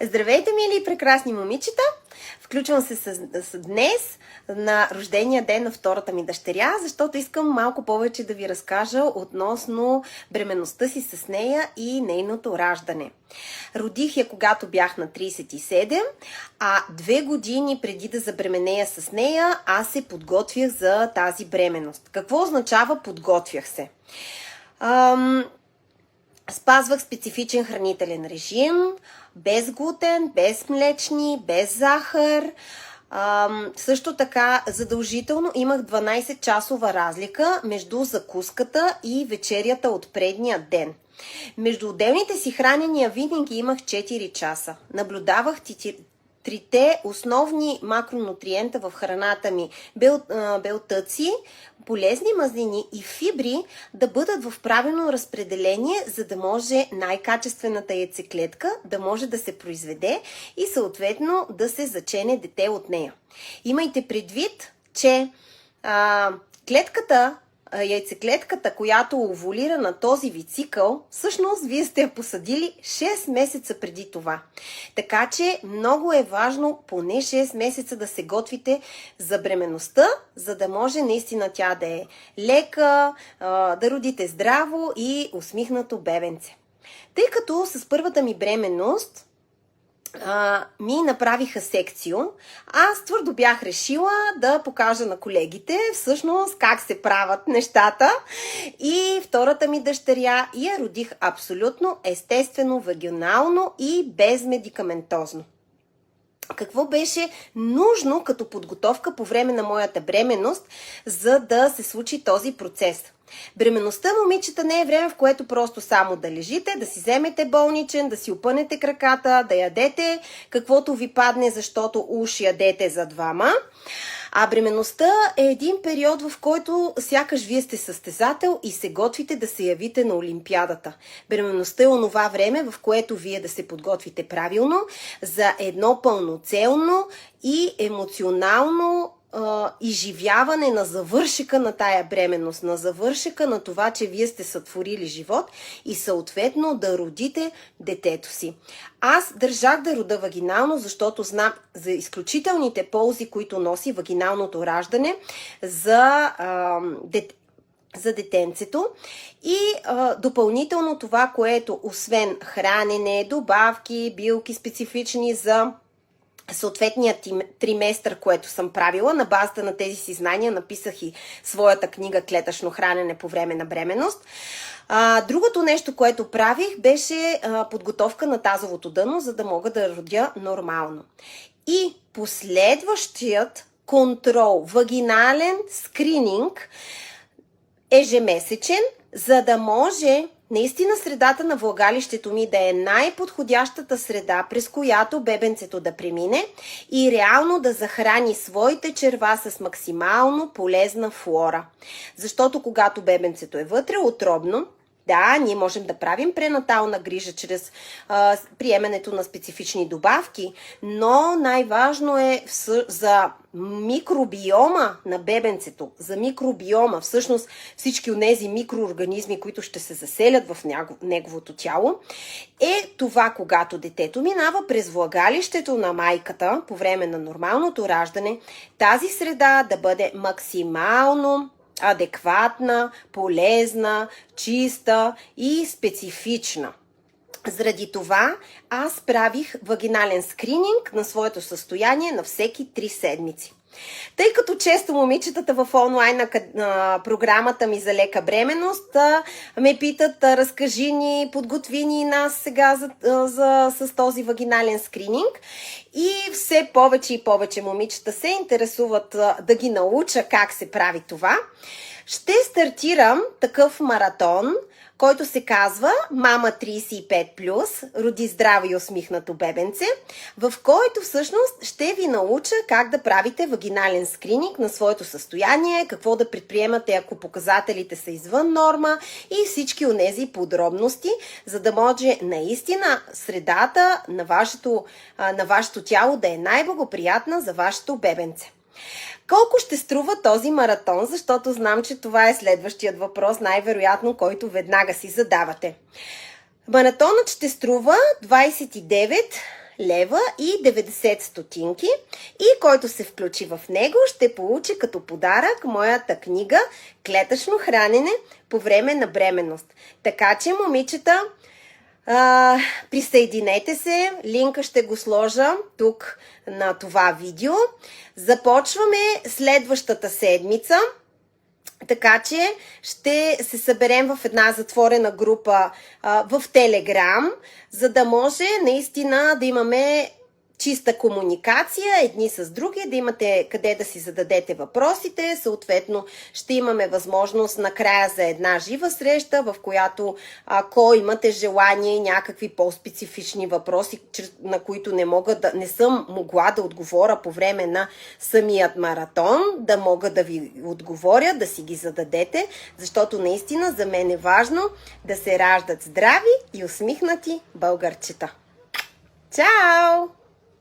Здравейте, мили и прекрасни момичета! Включвам се днес на рождения ден на втората ми дъщеря, защото искам малко повече да ви разкажа относно бременността си с нея и нейното раждане. Родих я, когато бях на 37, а 2 години преди да забременея с нея, аз се подготвях за тази бременност. Какво означава подготвях се? Спазвах специфичен хранителен режим, без глутен, без млечни, без захар. Също така задължително имах 12-часова разлика между закуската и вечерята от предния ден. Между отделните си хранения винаги имах 4 часа. Наблюдавах трите основни макронутриента в храната ми, белтъци, полезни мазнини и фибри да бъдат в правилно разпределение, за да може най-качествената яйцеклетка да може да се произведе и съответно да се зачене дете от нея. Имайте предвид, че яйцеклетката, която овулира на този ви цикъл, всъщност вие сте я посадили 6 месеца преди това. Така че много е важно поне 6 месеца да се готвите за бременността, за да може наистина тя да е лека, да родите здраво и усмихнато бебенце. Тъй като с първата ми бременност ми направиха секцио, аз твърдо бях решила да покажа на колегите всъщност как се правят нещата и втората ми дъщеря я родих абсолютно естествено, вагинално и безмедикаментозно. Какво беше нужно като подготовка по време на моята бременност, за да се случи този процес? Бременността, момичета, не е време, в което просто само да лежите, да си вземете болничен, да си опънете краката, да ядете каквото ви падне, защото уж ядете за двама. А бременността е един период, в който сякаш вие сте състезател и се готвите да се явите на Олимпиадата. Бременността е онова време, в което вие да се подготвите правилно за едно пълноцелно и емоционално изживяване на завършека на тая бременност, на завършека на това, че вие сте сътворили живот и съответно да родите детето си. Аз държах да рода вагинално, защото знам за изключителните ползи, които носи вагиналното раждане за детенцето и допълнително това, което освен хранене, добавки, билки специфични за съответният триместър, което съм правила, на базата на тези си знания написах и своята книга "Клетъчно хранене по време на бременност". Другото нещо, което правих, беше подготовка на тазовото дъно, за да мога да родя нормално. И последващият контрол, вагинален скрининг, ежемесечен, за да може наистина средата на влагалището ми да е най-подходящата среда, през която бебенцето да премине и реално да захрани своите черва с максимално полезна флора. Защото когато бебенцето е вътре утробно, да, ние можем да правим пренатална грижа чрез приемането на специфични добавки, но най-важно е за микробиома на бебенцето, за микробиома, всъщност всички онези микроорганизми, които ще се заселят в неговото тяло, е това, когато детето минава през влагалището на майката по време на нормалното раждане, тази среда да бъде максимално адекватна, полезна, чиста и специфична. Заради това аз правих вагинален скрининг на своето състояние на всеки 3 седмици. Тъй като често момичетата в онлайн програмата ми за лека бременност ме питат: разкажи ни, подготви ни нас сега с този вагинален скрининг, и все повече и повече момичета се интересуват да ги науча как се прави това, ще стартирам такъв маратон, който се казва "Мама 35+, роди здраво и усмихнато бебенце", в който всъщност ще ви науча как да правите вагинален скрининг на своето състояние, какво да предприемате, ако показателите са извън норма и всички онези подробности, за да може наистина средата на вашето тяло да е най-благоприятна за вашето бебенце. Колко ще струва този маратон, защото знам, че това е следващият въпрос, най-вероятно, който веднага си задавате. Маратонът ще струва 29 лева и 90 стотинки и който се включи в него ще получи като подарък моята книга "Клетъчно хранене по време на бременност". Така че, момичета, присъединете се, линка ще го сложа тук на това видео. Започваме следващата седмица, така че ще се съберем в една затворена група в Телеграм, за да може наистина да имаме чиста комуникация едни с други, да имате къде да си зададете въпросите. Съответно, ще имаме възможност накрая за една жива среща, в която ако имате желание някакви по-специфични въпроси, на които не съм могла да отговоря по време на самият маратон, да мога да ви отговоря, да си ги зададете, защото наистина за мен е важно да се раждат здрави и усмихнати българчета. Чао!